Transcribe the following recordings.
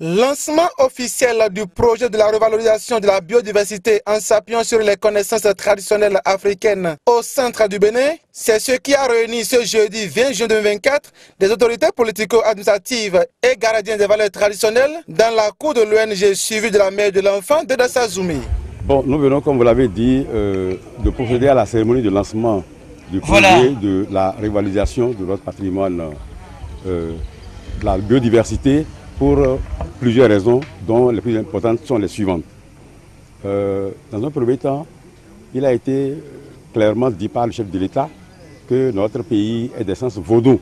Lancement officiel du projet de la revalorisation de la biodiversité en s'appuyant sur les connaissances traditionnelles africaines au centre du Bénin, c'est ce qui a réuni ce jeudi 20 juin 2024 des autorités politico-administratives et gardiens des valeurs traditionnelles dans la cour de l'ONG suivie de la mère de l'enfant de Dassazoumi. Bon, nous venons, comme vous l'avez dit, de procéder à la cérémonie de lancement du projet de la revalorisation de notre patrimoine, de la biodiversité, pour plusieurs raisons, dont les plus importantes sont les suivantes. Dans un premier temps, il a été clairement dit par le chef de l'État que notre pays est d'essence vaudou.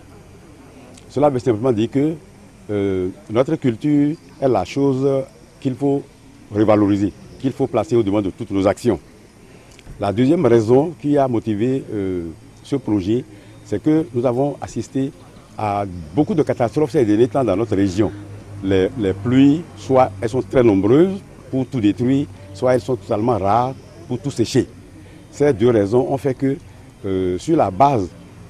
Cela veut simplement dire que notre culture est la chose qu'il faut revaloriser, qu'il faut placer au-devant de toutes nos actions. La deuxième raison qui a motivé ce projet, c'est que nous avons assisté à beaucoup de catastrophes ces derniers temps dans notre région. Les pluies, soit elles sont très nombreuses pour tout détruire, soit elles sont totalement rares pour tout sécher. Ces deux raisons ont fait que, sur la base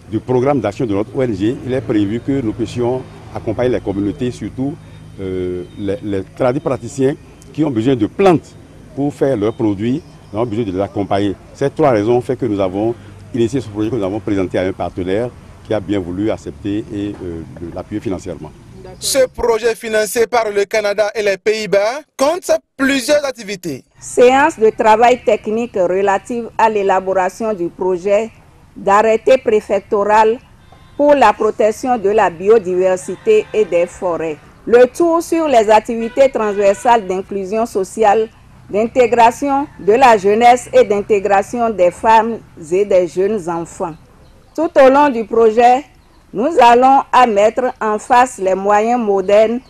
du programme d'action de notre ONG, il est prévu que nous puissions accompagner les communautés, surtout les praticiens qui ont besoin de plantes pour faire leurs produits, nous avons besoin de les accompagner. Ces trois raisons ont fait que nous avons initié ce projet que nous avons présenté à un partenaire qui a bien voulu accepter et l'appuyer financièrement. Ce projet financé par le Canada et les Pays-Bas compte plusieurs activités. Séance de travail technique relative à l'élaboration du projet d'arrêté préfectoral pour la protection de la biodiversité et des forêts. Le tour sur les activités transversales d'inclusion sociale, d'intégration de la jeunesse et d'intégration des femmes et des jeunes enfants. Tout au long du projet, nous allons mettre en face les moyens modernes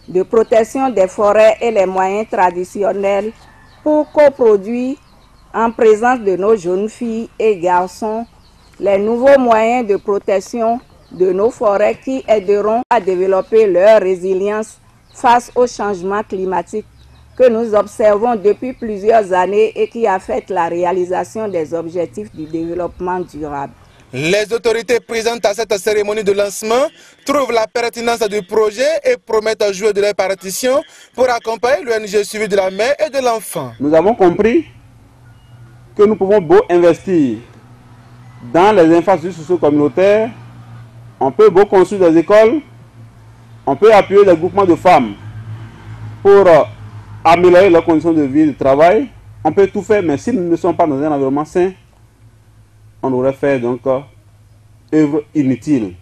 de protection des forêts et les moyens traditionnels pour coproduire en présence de nos jeunes filles et garçons les nouveaux moyens de protection de nos forêts qui aideront à développer leur résilience face au changement climatique que nous observons depuis plusieurs années et qui affecte la réalisation des objectifs du développement durable. Les autorités présentes à cette cérémonie de lancement trouvent la pertinence du projet et promettent jouer de leur partition pour accompagner l'ONG suivie de la mère et de l'enfant. Nous avons compris que nous pouvons beau investir dans les infrastructures socio-communautaires, on peut beau construire des écoles, on peut appuyer les groupements de femmes pour améliorer leurs conditions de vie et de travail. On peut tout faire, mais si nous ne sommes pas dans un environnement sain, on aurait fait donc œuvre inutile.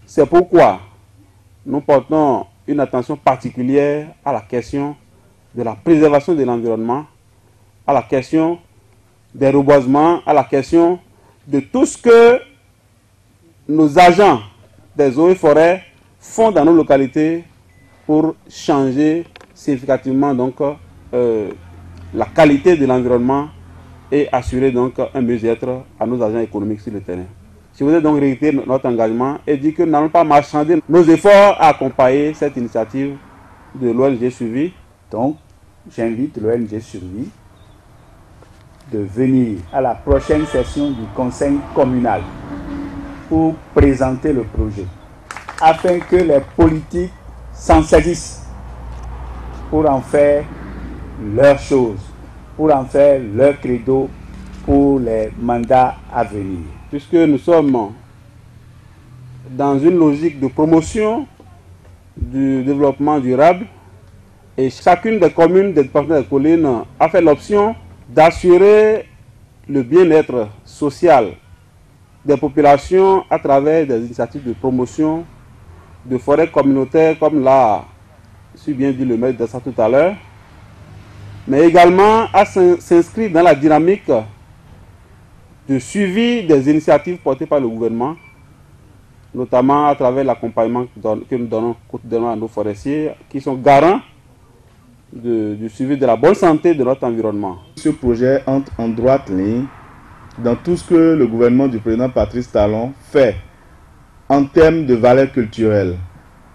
C'est pourquoi nous portons une attention particulière à la question de la préservation de l'environnement, à la question des reboisements, à la question de tout ce que nos agents des eaux et forêts font dans nos localités pour changer significativement donc, la qualité de l'environnement et assurer donc un mieux-être à nos agents économiques sur le terrain. Je voudrais donc réitérer notre engagement et dire que nous n'allons pas marchander nos efforts à accompagner cette initiative de l'ONG Suivi. Donc, j'invite l'ONG Suivi de venir à la prochaine session du conseil communal pour présenter le projet, afin que les politiques s'en saisissent pour en faire leur chose, pour en faire leur credo pour les mandats à venir. Puisque nous sommes dans une logique de promotion du développement durable et chacune des communes des départements des collines a fait l'option d'assurer le bien-être social des populations à travers des initiatives de promotion de forêts communautaires, comme l'a si bien dit le maître Dassa tout à l'heure, mais également à s'inscrire dans la dynamique de suivi des initiatives portées par le gouvernement, notamment à travers l'accompagnement que nous donnons quotidiennement à nos forestiers, qui sont garants du suivi de la bonne santé de notre environnement. Ce projet entre en droite ligne dans tout ce que le gouvernement du président Patrice Talon fait en termes de valeurs culturelles,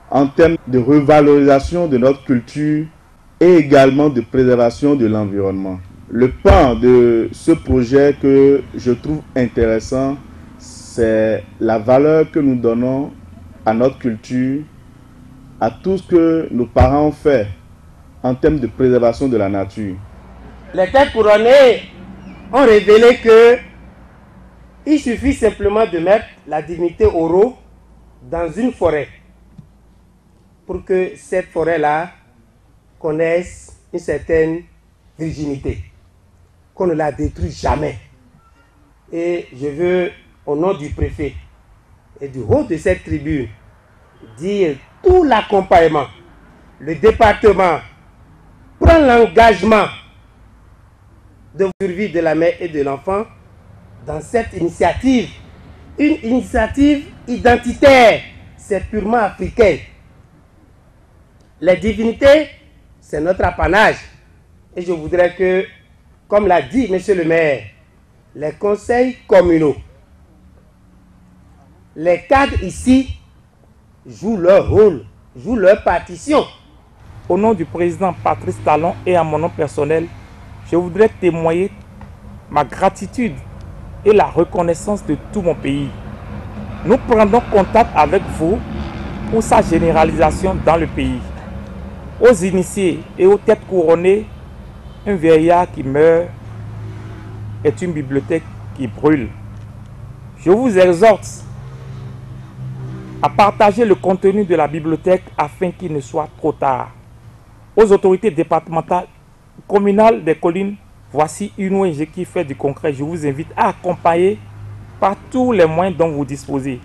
en termes de revalorisation de notre culture et également de préservation de l'environnement. Le pan de ce projet que je trouve intéressant, c'est la valeur que nous donnons à notre culture à tout ce que nos parents ont fait en termes de préservation de la nature. Les têtes couronnées ont révélé que il suffit simplement de mettre la divinité Oro dans une forêt pour que cette forêt-là connaisse une certaine virginité, qu'on ne la détruit jamais. Et je veux, au nom du préfet et du haut de cette tribune, dire tout l'accompagnement. Le département prend l'engagement de survie de la mère et de l'enfant dans cette initiative. Une initiative identitaire, c'est purement africain. Les divinités, c'est notre apanage. Et je voudrais que, comme l'a dit monsieur le maire, les conseils communaux, les cadres ici jouent leur rôle, jouent leur partition. Au nom du président Patrice Talon et à mon nom personnel, je voudrais témoigner ma gratitude et la reconnaissance de tout mon pays. Nous prendrons contact avec vous pour sa généralisation dans le pays. Aux initiés et aux têtes couronnées, un vieillard qui meurt est une bibliothèque qui brûle. Je vous exhorte à partager le contenu de la bibliothèque afin qu'il ne soit trop tard. Aux autorités départementales, communales des collines, voici une ONG qui fait du concret. Je vous invite à accompagner par tous les moyens dont vous disposez.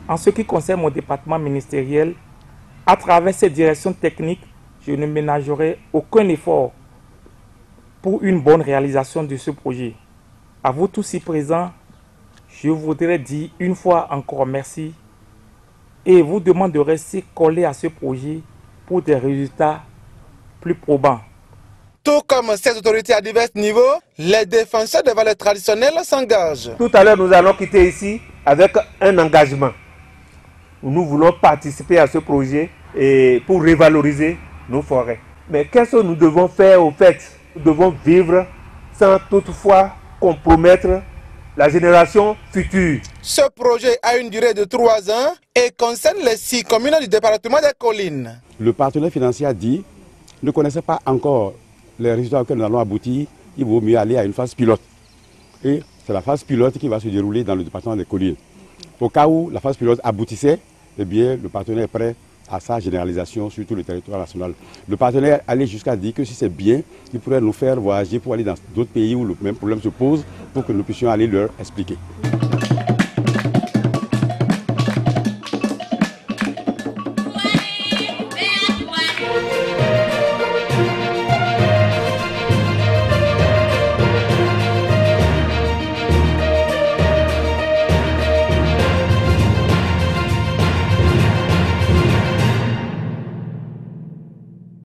En ce qui concerne mon département ministériel, à travers cette direction technique, je ne ménagerai aucun effort pour une bonne réalisation de ce projet. À vous tous ici présents, je voudrais dire une fois encore merci et vous demande de rester collé à ce projet pour des résultats plus probants. Tout comme ces autorités à divers niveaux, les défenseurs des valeurs traditionnelles s'engagent. Tout à l'heure, nous allons quitter ici avec un engagement. Nous voulons participer à ce projet et pour revaloriser nos forêts. Mais qu'est-ce que nous devons faire au fait? Nous devons vivre sans toutefois compromettre la génération future. Ce projet a une durée de 3 ans et concerne les 6 communes du département des collines. Le partenaire financier a dit, ne connaissait pas encore les résultats auxquels nous allons aboutir, il vaut mieux aller à une phase pilote. Et c'est la phase pilote qui va se dérouler dans le département des collines. Au cas où la phase pilote aboutissait, eh bien, le partenaire est prêt à sa généralisation sur tout le territoire national. Le partenaire allait jusqu'à dire que si c'est bien, il pourrait nous faire voyager pour aller dans d'autres pays où le même problème se pose pour que nous puissions aller leur expliquer.